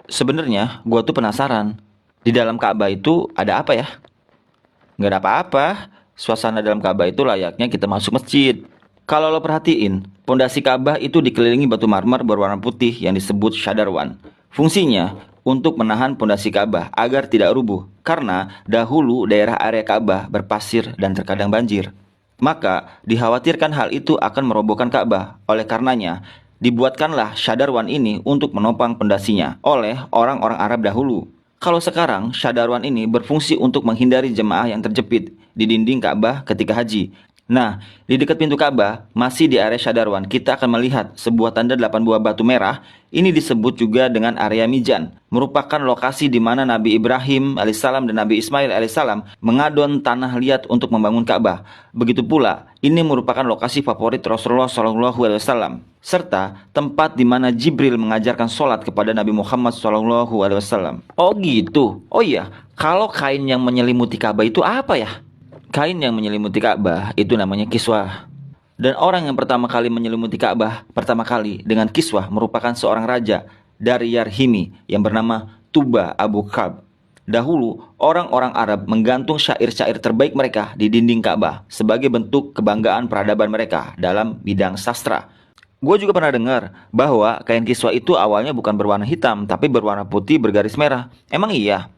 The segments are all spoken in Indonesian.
Sebenarnya gua tuh penasaran, di dalam Ka'bah itu ada apa ya? Nggak ada apa-apa. Suasana dalam Ka'bah itu layaknya kita masuk masjid. Kalau lo perhatiin, pondasi Ka'bah itu dikelilingi batu marmer berwarna putih yang disebut Shadarwan. Fungsinya untuk menahan pondasi Ka'bah agar tidak rubuh, karena dahulu daerah area Ka'bah berpasir dan terkadang banjir. Maka dikhawatirkan hal itu akan merobohkan Ka'bah. Oleh karenanya, dibuatkanlah Shadarwan ini untuk menopang pondasinya oleh orang-orang Arab dahulu. Kalau sekarang, Shadarwan ini berfungsi untuk menghindari jemaah yang terjepit di dinding Ka'bah ketika haji. Nah, di dekat pintu Ka'bah, masih di area Shadarwan, kita akan melihat sebuah tanda 8 buah batu merah. Ini disebut juga dengan area Mijan, merupakan lokasi di mana Nabi Ibrahim alaihissalam dan Nabi Ismail alaihissalam mengadon tanah liat untuk membangun Ka'bah. Begitu pula, ini merupakan lokasi favorit Rasulullah SAW, serta tempat di mana Jibril mengajarkan sholat kepada Nabi Muhammad SAW. Oh gitu. Oh iya, kalau kain yang menyelimuti Ka'bah itu apa ya? Kain yang menyelimuti Ka'bah itu namanya kiswah. Dan orang yang pertama kali menyelimuti Ka'bah pertama kali dengan kiswah merupakan seorang raja dari Yarhimi yang bernama Tuba Abu Kab. Dahulu, orang-orang Arab menggantung syair-syair terbaik mereka di dinding Ka'bah sebagai bentuk kebanggaan peradaban mereka dalam bidang sastra. Gue juga pernah dengar bahwa kain kiswah itu awalnya bukan berwarna hitam tapi berwarna putih bergaris merah. Emang iya?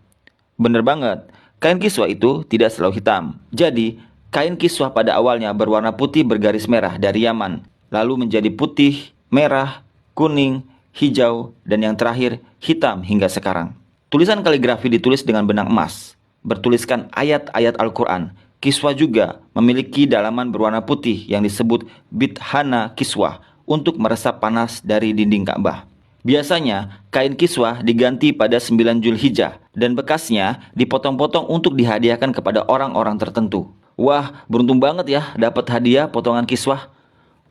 Bener banget. Kain kiswah itu tidak selalu hitam. Jadi, kain kiswah pada awalnya berwarna putih bergaris merah dari Yaman, lalu menjadi putih, merah, kuning, hijau, dan yang terakhir hitam hingga sekarang. Tulisan kaligrafi ditulis dengan benang emas, bertuliskan ayat-ayat Al-Quran. Kiswah juga memiliki dalaman berwarna putih yang disebut bithana kiswah untuk meresap panas dari dinding Ka'bah. Biasanya, kain kiswah diganti pada 9 Zulhijjah dan bekasnya dipotong-potong untuk dihadiahkan kepada orang-orang tertentu. Wah, beruntung banget ya dapat hadiah potongan kiswah.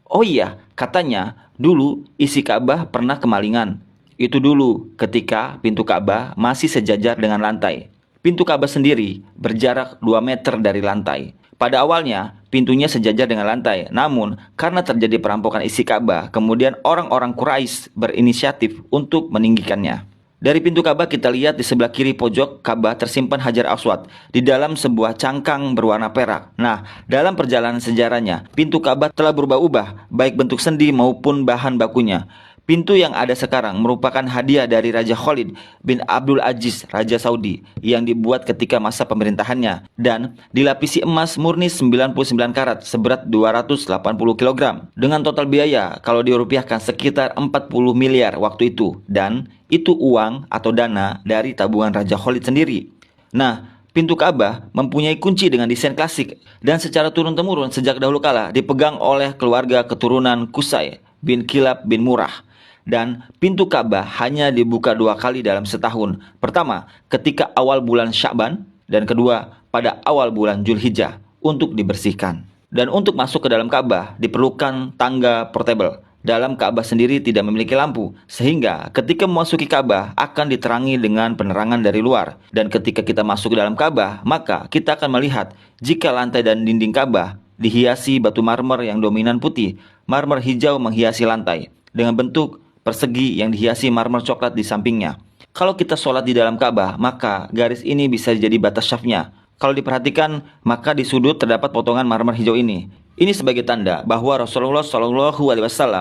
Oh iya, katanya dulu isi Ka'bah pernah kemalingan. Itu dulu ketika pintu Ka'bah masih sejajar dengan lantai. Pintu Ka'bah sendiri berjarak 2 meter dari lantai. Pada awalnya, pintunya sejajar dengan lantai. Namun, karena terjadi perampokan isi Ka'bah, kemudian orang-orang Quraisy berinisiatif untuk meninggikannya. Dari pintu Ka'bah kita lihat di sebelah kiri pojok Ka'bah tersimpan Hajar Aswad di dalam sebuah cangkang berwarna perak. Nah, dalam perjalanan sejarahnya, pintu Ka'bah telah berubah-ubah, baik bentuk sendi maupun bahan bakunya. Pintu yang ada sekarang merupakan hadiah dari Raja Khalid bin Abdul Aziz, Raja Saudi, yang dibuat ketika masa pemerintahannya dan dilapisi emas murni 99 karat seberat 280 kg dengan total biaya kalau dirupiahkan sekitar 40 miliar waktu itu, dan itu uang atau dana dari tabungan Raja Khalid sendiri. Nah, pintu Ka'bah mempunyai kunci dengan desain klasik dan secara turun-temurun sejak dahulu kala dipegang oleh keluarga keturunan Qusay bin Kilab bin Murrah. Dan pintu Ka'bah hanya dibuka 2 kali dalam setahun. Pertama, ketika awal bulan Sya'ban, dan kedua, pada awal bulan Zulhijjah untuk dibersihkan. Dan untuk masuk ke dalam Ka'bah diperlukan tangga portable. Dalam Ka'bah sendiri tidak memiliki lampu, sehingga ketika memasuki Ka'bah akan diterangi dengan penerangan dari luar. Dan ketika kita masuk ke dalam Ka'bah, maka kita akan melihat jika lantai dan dinding Ka'bah dihiasi batu marmer yang dominan putih, marmer hijau menghiasi lantai dengan bentuk persegi yang dihiasi marmer coklat di sampingnya. Kalau kita sholat di dalam Ka'bah, maka garis ini bisa jadi batas syafnya. Kalau diperhatikan, maka di sudut terdapat potongan marmer hijau ini. Ini sebagai tanda bahwa Rasulullah SAW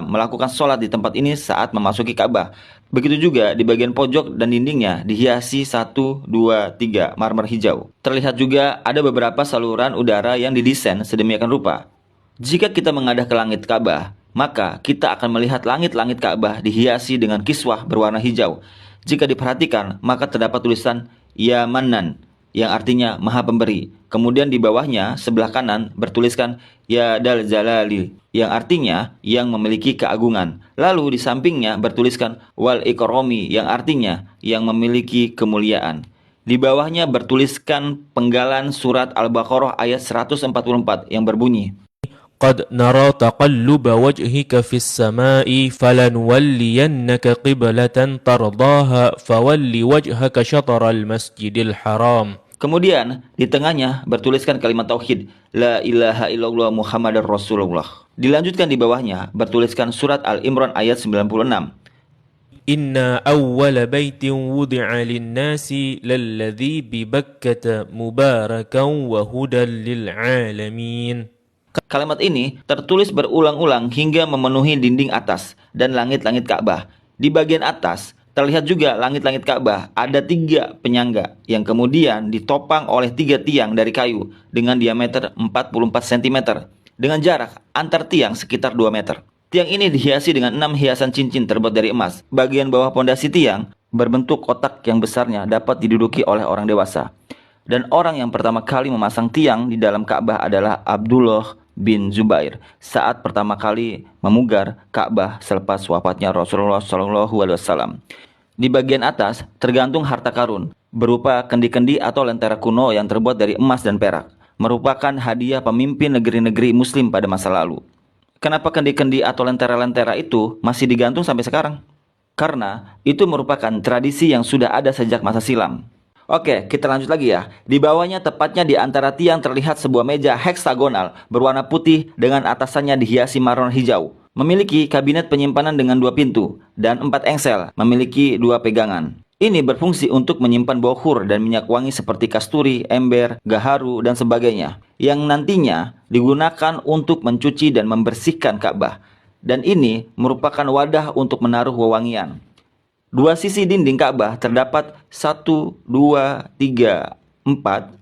melakukan sholat di tempat ini saat memasuki Ka'bah. Begitu juga di bagian pojok dan dindingnya dihiasi 1, 2, 3 marmer hijau. Terlihat juga ada beberapa saluran udara yang didesain sedemikian rupa. Jika kita mengadah ke langit Ka'bah, maka kita akan melihat langit-langit Ka'bah dihiasi dengan kiswah berwarna hijau. Jika diperhatikan, maka terdapat tulisan Ya Mannan, yang artinya Maha Pemberi. Kemudian di bawahnya, sebelah kanan, bertuliskan Ya Dal Jalali, yang artinya yang memiliki keagungan. Lalu di sampingnya bertuliskan Wal Ikrami, yang artinya yang memiliki kemuliaan. Di bawahnya bertuliskan penggalan surat Al-Baqarah ayat 144 yang berbunyi, قد نرى تقلب وجهك في السماء فلنولينك قبلة ترضاها فول وجهك شطر المسجد الحرام. Kemudian di tengahnya bertuliskan kalimat tauhid, La ilaha illallah Muhammadar Rasulullah. Dilanjutkan di bawahnya bertuliskan surat Al-Imran ayat 96. Inna awwala baitin wudi'a linnasi lalladhi bibakkata mubarakan wa hudan lil alamin. Kalimat ini tertulis berulang-ulang hingga memenuhi dinding atas dan langit-langit Ka'bah. Di bagian atas terlihat juga langit-langit Ka'bah ada 3 penyangga yang kemudian ditopang oleh 3 tiang dari kayu dengan diameter 44 cm dengan jarak antar tiang sekitar 2 meter. Tiang ini dihiasi dengan 6 hiasan cincin terbuat dari emas. Bagian bawah pondasi tiang berbentuk kotak yang besarnya dapat diduduki oleh orang dewasa. Dan orang yang pertama kali memasang tiang di dalam Ka'bah adalah Abdullah bin Zubair saat pertama kali memugar Ka'bah selepas wafatnya Rasulullah SAW. Di bagian atas tergantung harta karun berupa kendi-kendi atau lentera kuno yang terbuat dari emas dan perak, merupakan hadiah pemimpin negeri-negeri muslim pada masa lalu. Kenapa kendi-kendi atau lentera-lentera itu masih digantung sampai sekarang? Karena itu merupakan tradisi yang sudah ada sejak masa silam. Oke, kita lanjut lagi ya. Di bawahnya tepatnya di antara tiang terlihat sebuah meja heksagonal berwarna putih dengan atasannya dihiasi marmer hijau. Memiliki kabinet penyimpanan dengan 2 pintu dan 4 engsel, memiliki 2 pegangan. Ini berfungsi untuk menyimpan bokhur dan minyak wangi seperti kasturi, ember, gaharu, dan sebagainya yang nantinya digunakan untuk mencuci dan membersihkan Ka'bah. Dan ini merupakan wadah untuk menaruh wewangian. 2 sisi dinding Ka'bah terdapat 1, 2, 3, 4,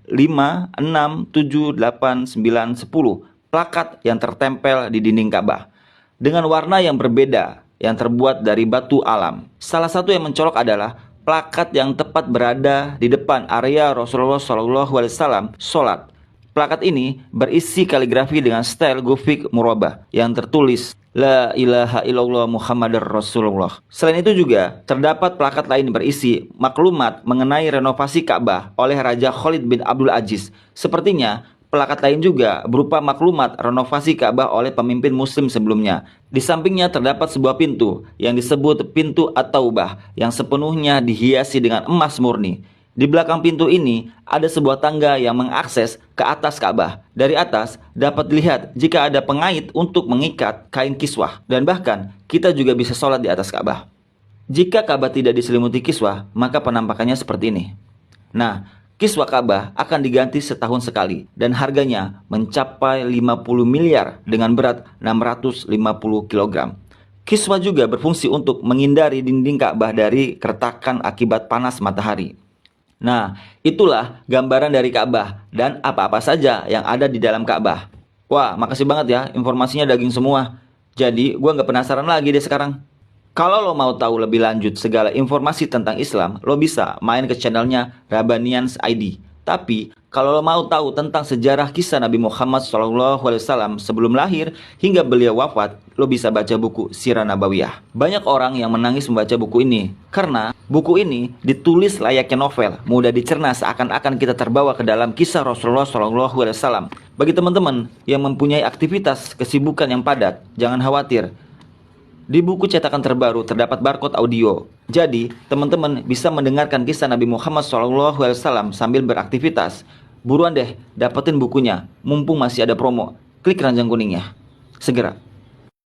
5, 6, 7, 8, 9, 10 plakat yang tertempel di dinding Ka'bah dengan warna yang berbeda yang terbuat dari batu alam. Salah satu yang mencolok adalah plakat yang tepat berada di depan area Rasulullah SAW sholat. Plakat ini berisi kaligrafi dengan style Gothic murabah yang tertulis La ilaha illallah Muhammadar Rasulullah. Selain itu juga terdapat plakat lain berisi maklumat mengenai renovasi Ka'bah oleh Raja Khalid bin Abdul Aziz. Sepertinya plakat lain juga berupa maklumat renovasi Ka'bah oleh pemimpin muslim sebelumnya. Di sampingnya terdapat sebuah pintu yang disebut pintu At-Taubah yang sepenuhnya dihiasi dengan emas murni. Di belakang pintu ini ada sebuah tangga yang mengakses ke atas Ka'bah. Dari atas dapat dilihat jika ada pengait untuk mengikat kain kiswah. Dan bahkan kita juga bisa sholat di atas Ka'bah. Jika Ka'bah tidak diselimuti kiswah, maka penampakannya seperti ini. Nah, kiswah Ka'bah akan diganti setahun sekali dan harganya mencapai 50 miliar dengan berat 650 kg. Kiswah juga berfungsi untuk menghindari dinding Ka'bah dari keretakan akibat panas matahari. Nah, itulah gambaran dari Ka'bah dan apa-apa saja yang ada di dalam Ka'bah. Wah, makasih banget ya, informasinya daging semua. Jadi, gua nggak penasaran lagi deh sekarang. Kalau lo mau tahu lebih lanjut segala informasi tentang Islam, lo bisa main ke channelnya Rabbanians ID. Tapi, kalau lo mau tahu tentang sejarah kisah Nabi Muhammad SAW sebelum lahir hingga beliau wafat, lo bisa baca buku Sirah Nabawiyah. Banyak orang yang menangis membaca buku ini, karena buku ini ditulis layaknya novel, mudah dicerna seakan-akan kita terbawa ke dalam kisah Rasulullah SAW. Bagi teman-teman yang mempunyai aktivitas kesibukan yang padat, jangan khawatir. Di buku cetakan terbaru terdapat barcode audio. Jadi, teman-teman bisa mendengarkan kisah Nabi Muhammad SAW sambil beraktivitas. Buruan deh, dapetin bukunya. Mumpung masih ada promo. Klik keranjang kuningnya. Segera.